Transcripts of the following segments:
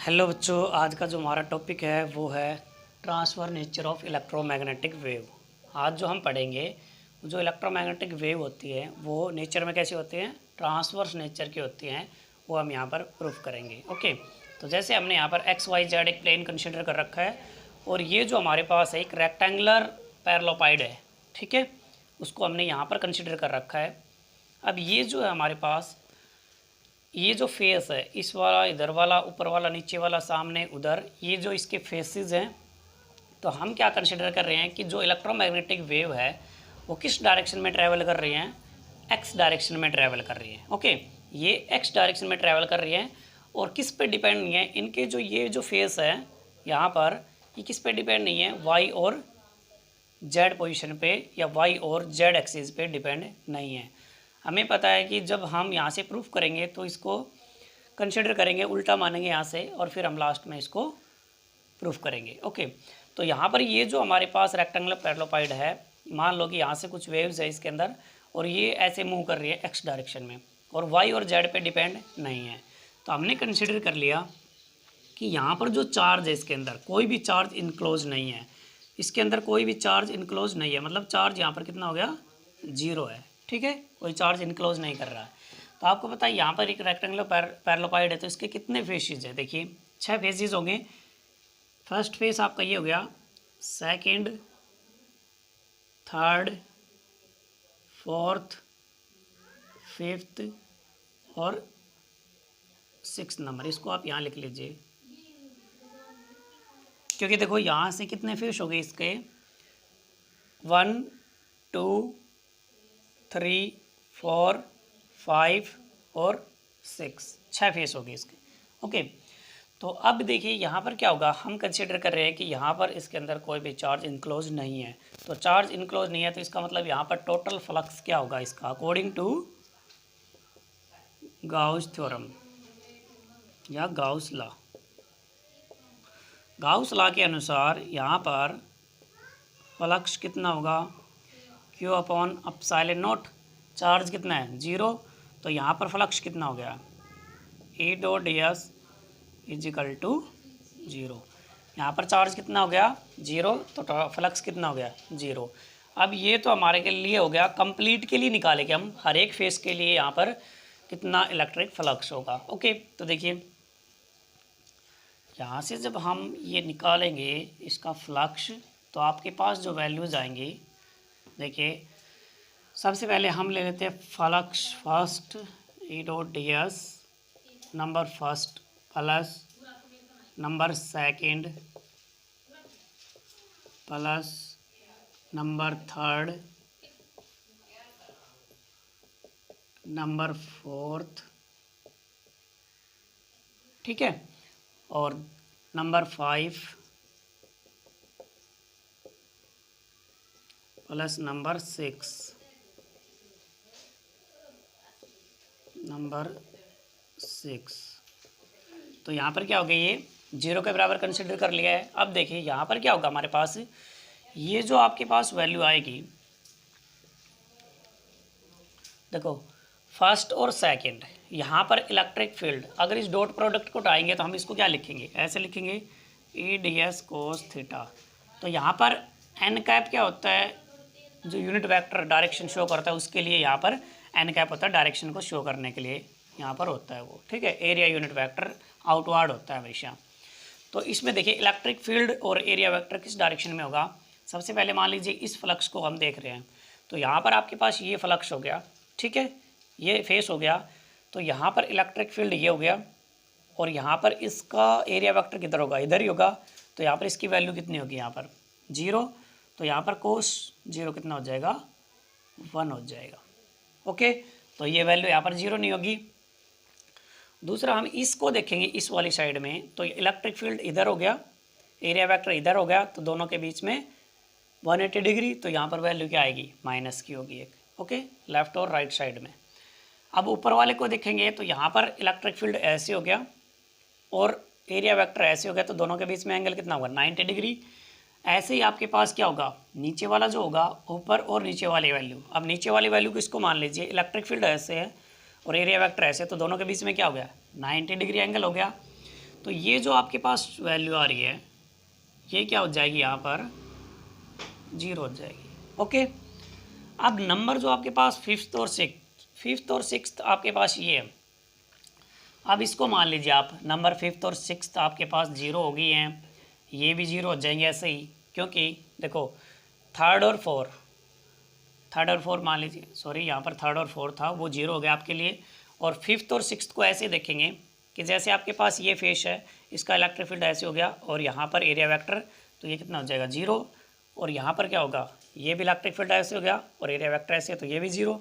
Hello बच्चों, आज का जो हमारा टॉपिक है वो है transfer nature of electromagnetic wave. आज जो हम पढ़ेंगे, जो इलेक्ट्रोमैग्नेटिक वेव होती है वो नेचर में कैसी होती हैं, ट्रांसवर्स नेचर की होती हैं। वो हम यहाँ पर प्रूफ करेंगे। ओके, तो जैसे हमने यहाँ पर एक्स वाई जेड एक प्लेन कंसिडर कर रखा है और ये जो हमारे पास है एक रेक्टेंगुलर पैरेललोपाइड है, ठीक है, उसको हमने यहाँ पर कंसिडर कर रखा है। अब ये जो है हमारे पास ये जो फेस है, इस वाला, इधर वाला, ऊपर वाला, नीचे वाला, सामने, उधर, ये जो इसके फेसेस हैं, तो हम क्या कंसिडर कर रहे हैं कि जो इलेक्ट्रोमैग्नेटिक वेव है वो किस डायरेक्शन में ट्रैवल कर रही हैं, एक्स डायरेक्शन में ट्रैवल कर रही हैं। ओके, ये एक्स डायरेक्शन में ट्रैवल कर रही हैं और किस पे डिपेंड नहीं है, इनके जो ये जो फेस है यहाँ पर, ये किस पे डिपेंड नहीं है, वाई और जेड पोजीशन पे या वाई और जेड एक्सिस पे डिपेंड नहीं है। हमें पता है कि जब हम यहाँ से प्रूफ करेंगे तो इसको कंसिडर करेंगे, उल्टा मानेंगे यहाँ से, और फिर हम लास्ट में इसको प्रूफ करेंगे। ओके, तो यहाँ पर ये जो हमारे पास रेक्टेंगुलर पैरेललोपाइड है, मान लो कि यहाँ से कुछ वेव्स है इसके अंदर और ये ऐसे मूव कर रही है एक्स डायरेक्शन में और वाई और जेड पे डिपेंड नहीं है। तो हमने कंसिडर कर लिया कि यहाँ पर जो चार्ज है इसके अंदर कोई भी चार्ज इनक्लोज नहीं है, इसके अंदर कोई भी चार्ज इनक्लोज नहीं है, मतलब चार्ज यहाँ पर कितना हो गया, जीरो है। ठीक है, कोई चार्ज इनक्लोज नहीं कर रहा है। तो आपको पता है यहाँ पर एक रेक्टेंगुलर पैरेललोपाइड है, तो इसके कितने फेसेस हैं, देखिए 6 फेसेस होंगे। फर्स्ट फेस आपका ये हो गया, सेकंड, थर्ड, फोर्थ, फिफ्थ और 6 नंबर, इसको आप यहाँ लिख लीजिए, क्योंकि देखो यहाँ से कितने फेस हो गए इसके, 1 2 3 4 5 और 6 फेस हो गए इसके। ओके, तो अब देखिए यहाँ पर क्या होगा, हम कंसिडर कर रहे हैं कि यहाँ पर इसके अंदर कोई भी चार्ज इनक्लोज नहीं है। तो चार्ज इनक्लोज नहीं है तो इसका मतलब यहाँ पर टोटल फ्लक्स क्या होगा इसका, अकॉर्डिंग टू गाउस थ्योरम या गाउस लॉ। गाउस लॉ के अनुसार यहाँ पर फ्लक्स कितना होगा, Q upon epsilon not, charge कितना है, जीरो, तो यहाँ पर फ्लक्स कितना हो गया, E dot D S is equal to zero. यहाँ पर चार्ज कितना हो गया, जीरो, तो फ्लक्स कितना हो गया, जीरो। अब ये तो हमारे के लिए हो गया, कंप्लीट के लिए निकालेंगे हम हर एक फेस के लिए यहाँ पर कितना इलेक्ट्रिक फ्लक्स होगा। ओके, तो देखिए यहाँ से जब हम ये निकालेंगे इसका फ्लक्स, तो आपके पास जो वैल्यूज़ आएंगी, देखिए सबसे पहले हम ले लेते हैं फ्लक्स फर्स्ट, ई dot D S number first plus number second plus number third number fourth, ठीक है, और नंबर 5 प्लस नंबर 6 नंबर 6। तो यहाँ पर क्या हो गया, ये जीरो के बराबर कंसिडर कर लिया है। अब देखिए यहाँ पर क्या होगा, हमारे पास ये जो आपके पास वैल्यू आएगी, देखो फर्स्ट और सेकंड, यहाँ पर इलेक्ट्रिक फील्ड, अगर इस डॉट प्रोडक्ट को उठाएंगे तो हम इसको क्या लिखेंगे, ऐसे लिखेंगे, E D S cos theta. तो यहाँ पर एन कैप क्या होता है, जो यूनिट वेक्टर डायरेक्शन शो करता है उसके लिए यहाँ पर एन कैप होता है, डायरेक्शन को शो करने के लिए यहाँ पर होता है वो, ठीक है, एरिया यूनिट वेक्टर आउटवर्ड होता है हमेशा। तो इसमें देखिए इलेक्ट्रिक फील्ड और एरिया वेक्टर किस डायरेक्शन में होगा। सबसे पहले मान लीजिए इस फ्लक्स को हम देख रहे हैं, तो यहाँ पर आपके पास ये फ्लक्स हो गया, ठीक है, ये फेस हो गया, तो यहाँ पर इलेक्ट्रिक फील्ड ये हो गया और यहाँ पर इसका एरिया वेक्टर किधर होगा, इधर ही होगा। तो यहाँ पर इसकी वैल्यू कितनी होगी, यहाँ पर जीरो, तो यहाँ पर कोस जीरो कितना हो जाएगा, 1 हो जाएगा। ओके, तो ये वैल्यू यहाँ पर जीरो नहीं होगी। दूसरा हम इसको देखेंगे इस वाली साइड में, तो इलेक्ट्रिक फील्ड इधर हो गया, एरिया वेक्टर इधर हो गया, तो दोनों के बीच में 180 डिग्री, तो यहाँ पर वैल्यू क्या आएगी, माइनस की होगी एक। ओके, लेफ्ट और राइट साइड में। अब ऊपर वाले को देखेंगे तो यहाँ पर इलेक्ट्रिक फील्ड ऐसे हो गया और एरिया वेक्टर ऐसे हो गया, तो दोनों के बीच में एंगल कितना होगा, 90 डिग्री। ऐसे ही आपके पास क्या होगा, नीचे वाला जो होगा, ऊपर और नीचे वाली वैल्यू। अब नीचे वाली वैल्यू को इसको मान लीजिए, इलेक्ट्रिक फील्ड ऐसे है और एरिया वेक्टर ऐसे, तो दोनों के बीच में क्या हो गया, 90 डिग्री एंगल हो गया। तो ये जो आपके पास वैल्यू आ रही है ये क्या हो जाएगी, यहाँ पर 0 हो जाएगी। ओके, अब नंबर जो आपके पास फिफ्थ और सिक्स्थ आपके पास ये है। अब इसको मान लीजिए आप, नंबर फिफ्थ और सिक्स्थ आपके पास 0 हो गई हैं, ये भी 0 हो जाएंगे ऐसे ही, क्योंकि देखो थर्ड और फोर मान लीजिए, सॉरी यहाँ पर थर्ड और फोर्थ था वो 0 हो गया आपके लिए। और फिफ्थ और सिक्स्थ को ऐसे देखेंगे कि जैसे आपके पास ये फेस है, इसका इलेक्ट्रिक फील्ड ऐसे हो गया, और यहाँ पर एरिया वेक्टर, तो ये कितना हो जाएगा 0। और यहाँ पर क्या होगा, ये भी इलेक्ट्रिक फील्ड ऐसे हो गया और एरिया वेक्टर ऐसे, तो ये भी 0।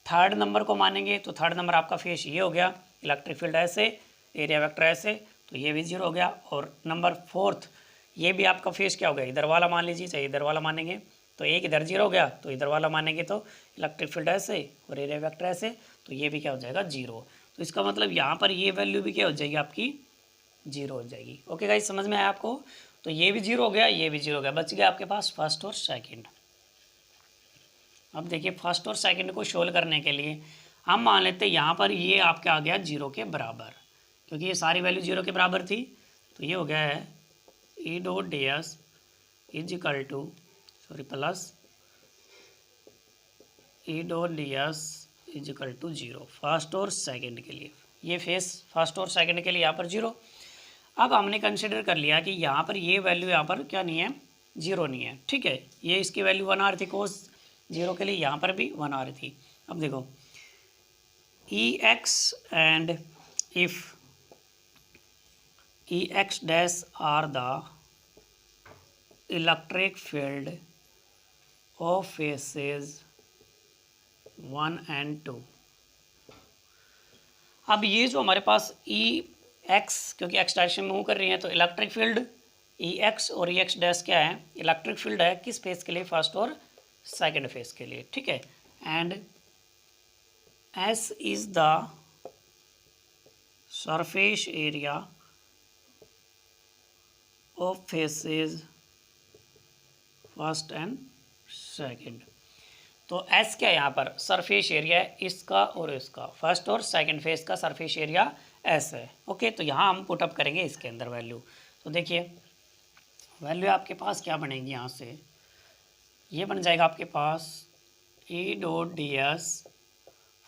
थर्ड नंबर को मानेंगे तो थर्ड नंबर आपका फेस ये हो गया, इलेक्ट्रिक फील्ड ऐसे, एरिया वेक्टर ऐसे, तो ये भी 0 हो गया। और नंबर फोर्थ, ये भी आपका फेस क्या हो गया, इधर वाला मान लीजिए, चाहे इधर वाला मानेंगे तो एक इधर 0 हो गया, तो इधर वाला मानेंगे तो इलेक्ट्रिक फील्ड ऐसे और एरिया वेक्टर ऐसे, तो ये भी क्या हो जाएगा 0। तो इसका मतलब यहाँ पर ये वैल्यू भी क्या हो जाएगी आपकी 0 हो जाएगी। ओके गाइस, समझ में आया आपको? तो ये भी 0 हो गया, ये भी 0 हो गया, बच गया आपके पास फर्स्ट और सेकंड। अब देखिए फर्स्ट और सेकंड को सोल्व करने के लिए हम मान लेते हैं यहाँ पर ये आपका आ गया 0 के बराबर, क्योंकि ये सारी वैल्यू 0 के बराबर थी, तो ये हो गया है E dot D S is equal to plus E dot D S is equal to 0 first और सेकंड के लिए। ये फेस फर्स्ट और सेकंड के लिए यहाँ पर 0। अब हमने कंसिडर कर लिया कि यहाँ पर ये वैल्यू यहाँ पर क्या नहीं है, 0 नहीं है, ठीक है। ये इसकी वैल्यू 1 आ रही थी कोस 0 के लिए, यहाँ पर भी 1 आ रही थी। अब देखो E X and if E X dash are the electric field of faces 1 and 2। अब ये जो हमारे पास ई एक्स, क्योंकि एक्स डायरेक्शन में मूव कर रही है, तो इलेक्ट्रिक फील्ड ई एक्स और ई एक्स डैश क्या है, इलेक्ट्रिक फील्ड है किस फेस के लिए, फर्स्ट और सेकंड फेस के लिए, ठीक है। And S is the surface area of faces first and second. तो एस क्या है यहाँ पर, सरफेस एरिया है इसका और इसका, फर्स्ट और सेकंड फेस का सरफेस एरिया एस है। ओके, तो यहाँ हम पुटअप करेंगे इसके अंदर वैल्यू। तो देखिए वैल्यू आपके पास क्या बनेगी, यहाँ से ये बन जाएगा आपके पास E dot D S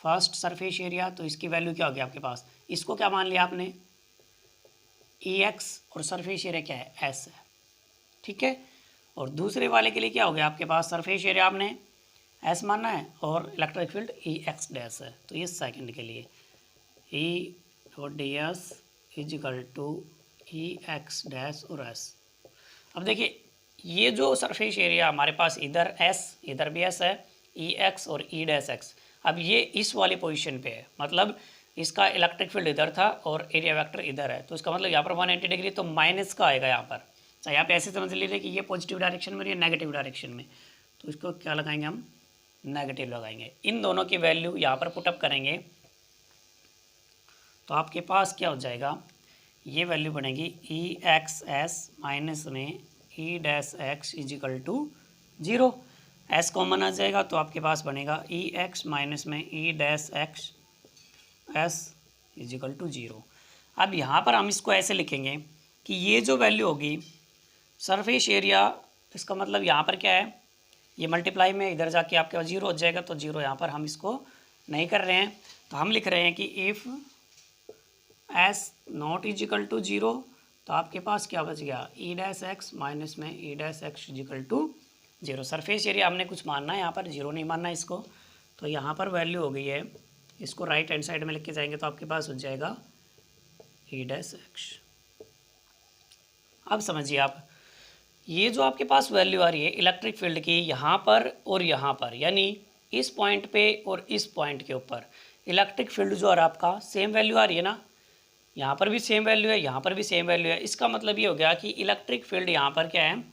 first surface area, तो इसकी वैल्यू क्या होगी आपके पास, इसको क्या मान लिया आपने ई एक्स, और सरफेस एरिया क्या है एस है, ठीक है। और दूसरे वाले के लिए क्या हो गया आपके पास, सरफेस एरिया आपने एस मानना है और electric field E X dash है, तो ये सेकंड के लिए E dot D S is equal to E X dash और एस। अब देखिए ये जो सरफेस एरिया हमारे पास इधर एस इधर भी एस है, ई एक्स और ई डैश एक्स, अब ये इस वाली पोजीशन पे है, मतलब इसका इलेक्ट्रिक फील्ड इधर था और एरिया वेक्टर इधर है, तो इसका मतलब यहाँ पर 180 डिग्री तो माइनस का आएगा यहाँ पर। चाहे आप ऐसे समझ लीजिए कि ये पॉजिटिव डायरेक्शन में और ये नेगेटिव डायरेक्शन में, तो इसको क्या लगाएंगे हम, नेगेटिव लगाएंगे। इन दोनों की वैल्यू यहाँ पर पुटअप करेंगे तो आपके पास क्या हो जाएगा, ये वैल्यू बनेगी ई एक्स एस माइनस में E dash X is equal to 0। S common आ जाएगा तो आपके पास बनेगा ई एक्स माइनस में E dash X S is equal to 0। अब यहाँ पर हम इसको ऐसे लिखेंगे कि ये जो वैल्यू होगी सरफेस एरिया, इसका मतलब यहाँ पर क्या है, ये मल्टीप्लाई में इधर जाके आपके पास 0 हो जाएगा, तो 0 यहाँ पर हम इसको नहीं कर रहे हैं, तो हम लिख रहे हैं कि if S not is equal to 0, तो आपके पास क्या बच गया, ई डैश एक्स माइनस में E dash X is equal to 0। Surface area हमने कुछ मानना है, यहाँ पर 0 नहीं मानना है इसको, तो यहाँ पर वैल्यू हो गई है, इसको राइट हैंड साइड में लिख के जाएंगे तो आपके पास हो जाएगा ई डैश एक्स। अब समझिए आप, ये जो आपके पास वैल्यू आ रही है इलेक्ट्रिक फील्ड की यहाँ पर और यहाँ पर, यानी इस पॉइंट पे और इस पॉइंट के ऊपर इलेक्ट्रिक फील्ड जो आ रहा है आपका सेम वैल्यू आ रही है ना, यहाँ पर भी सेम वैल्यू है, यहाँ पर भी सेम वैल्यू है। इसका मतलब ये हो गया कि इलेक्ट्रिक फील्ड यहाँ पर क्या है,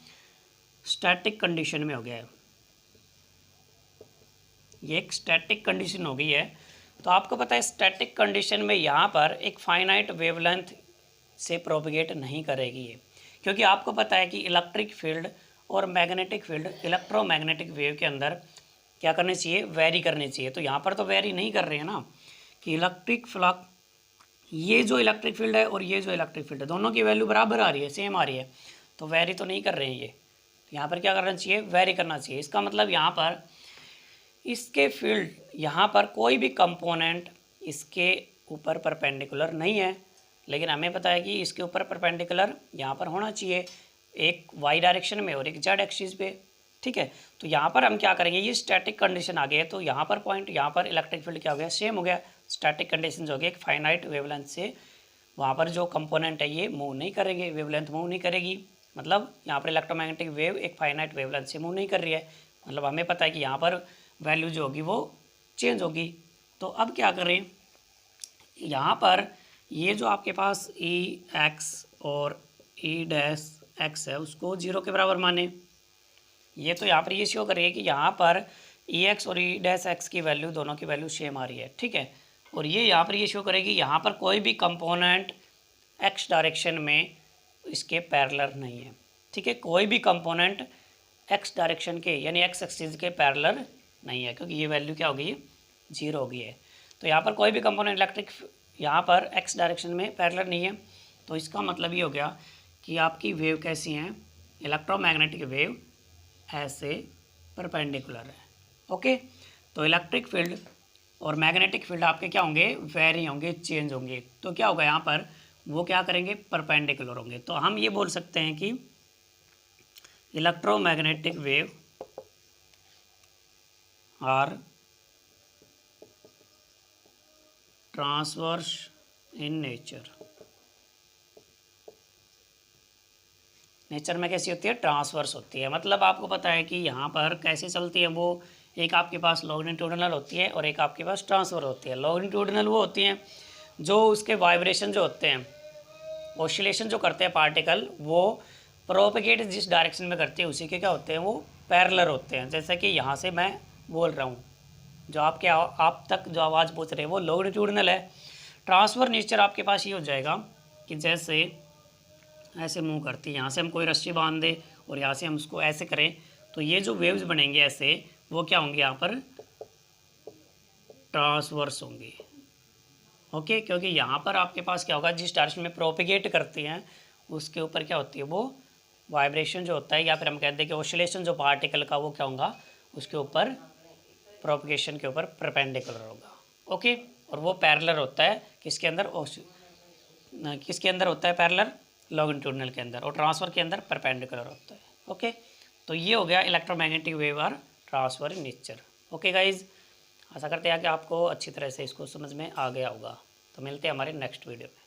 स्टैटिक कंडीशन में हो गया है, ये एक स्टैटिक कंडीशन हो गई है। तो आपको पता है स्टैटिक कंडीशन में यहाँ पर एक फाइनाइट वेवलेंथ से प्रोपिगेट नहीं करेगी ये, क्योंकि आपको पता है कि इलेक्ट्रिक फील्ड और मैग्नेटिक फील्ड इलेक्ट्रोमैग्नेटिक वेव के अंदर क्या करनी चाहिए, वेरी करनी चाहिए। तो यहाँ पर तो वेरी नहीं कर रहे हैं ना, कि इलेक्ट्रिक फ्लक्स ये जो इलेक्ट्रिक फील्ड है और ये जो इलेक्ट्रिक फील्ड है दोनों की वैल्यू बराबर आ रही है, सेम आ रही है, तो वेरी तो नहीं कर रहे हैं ये। तो यहाँ पर क्या करना चाहिए, वेरी करना चाहिए। इसका मतलब यहाँ पर इसके फील्ड, यहाँ पर कोई भी कंपोनेंट इसके ऊपर परपेंडिकुलर नहीं है, लेकिन हमें पता है कि इसके ऊपर परपेंडिकुलर यहाँ पर होना चाहिए, एक वाई डायरेक्शन में और एक जेड एक्सिस पे। ठीक है, तो यहाँ पर हम क्या करेंगे, ये स्टैटिक कंडीशन आ गई है, तो यहाँ पर पॉइंट, यहाँ पर इलेक्ट्रिक फील्ड क्या हो गया, सेम हो गया। स्टैटिक कंडीशन हो गया, एक फाइनाइट वेवलेंथ से वहाँ पर जो कंपोनेंट है ये मूव नहीं करेंगे, वेवलेंथ मूव नहीं करेगी, मतलब यहाँ पर इलेक्ट्रोमैग्नेटिक वेव एक फाइनाइट वेवलेंथ से मूव नहीं कर रही है, मतलब हमें पता है कि यहाँ पर वैल्यू जो होगी वो चेंज होगी। तो अब क्या करें, यहाँ पर ये जो आपके पास ई एक्स और ई डैश एक्स है उसको 0 के बराबर माने। ये तो यहाँ पर ये शो करिए कि यहाँ पर ई एक्स और ई डैश एक्स की वैल्यू, दोनों की वैल्यू सेम आ रही है। ठीक है, और ये यहाँ पर ये शो करेगी यहाँ पर कोई भी कंपोनेंट एक्स डायरेक्शन में इसके पैरेलल नहीं है। ठीक है, कोई भी कंपोनेंट एक्स डायरेक्शन के यानी एक्स एक्सिस के पैरेलल नहीं है, क्योंकि ये वैल्यू क्या हो गई है, 0 हो गई है। तो यहाँ पर कोई भी कंपोनेंट इलेक्ट्रिक यहाँ पर एक्स डायरेक्शन में पैरेलल नहीं है, तो इसका मतलब ये हो गया कि आपकी वेव कैसी हैं, इलेक्ट्रोमैग्नेटिक वेव ऐसे परपेंडिकुलर है। ओके, तो इलेक्ट्रिक फील्ड और मैग्नेटिक फील्ड आपके क्या होंगे, वेरी होंगे, चेंज होंगे। तो क्या होगा यहाँ पर, वो क्या करेंगे, परपेंडिकुलर होंगे। तो हम ये बोल सकते हैं कि electromagnetic wave are transverse in nature. Nature में कैसी होती है, ट्रांसवर्स होती है। मतलब आपको पता है कि यहाँ पर कैसे चलती है वो, एक आपके पास लॉन्गिट्यूडिनल होती है और एक आपके पास ट्रांसवर्स होती है। लॉन्गिट्यूडिनल वो होती हैं जो उसके वाइब्रेशन जो होते हैं, ऑसिलेशन जो करते हैं पार्टिकल, वो प्रोपेगेट जिस डायरेक्शन में करते हैं उसी के क्या होते हैं, वो पैरेलल होते हैं। जैसे कि यहाँ से मैं बोल रहा हूँ, जो आपके आप तक जो आवाज़ पहुँच रही है वो लॉन्गिट्यूडिनल है। ट्रांसफर नेचर आपके पास ये हो जाएगा कि जैसे ऐसे मूव करती है, यहाँ से हम कोई रस्सी बांध दें और यहाँ से हम उसको ऐसे करें, तो ये जो वेव्स बनेंगे ऐसे, वो क्या होंगे, यहाँ पर ट्रांसवर्स होंगे। ओके, क्योंकि यहाँ पर आपके पास क्या होगा, जिस डायरेक्शन में प्रोपेगेट करती हैं उसके ऊपर क्या होती है, वो वाइब्रेशन जो होता है, या फिर हम कहते हैं कि ऑसिलेशन जो पार्टिकल का, वो क्या होगा, उसके ऊपर प्रोपेगेशन के ऊपर परपेंडिकुलर होगा। ओके, और वो पैरेलल होता है किसके अंदर, किसके अंदर होता है पैरेलल, लॉन्गिट्यूडिनल के अंदर, और ट्रांसफर के अंदर परपेंडिकुलर होता है। ओके, तो ये हो गया electromagnetic wave are transverse in nature. Okay guys, आशा करते हैं कि आपको अच्छी तरह से इसको समझ में आ गया होगा। तो मिलते हैं हमारे नेक्स्ट वीडियो में।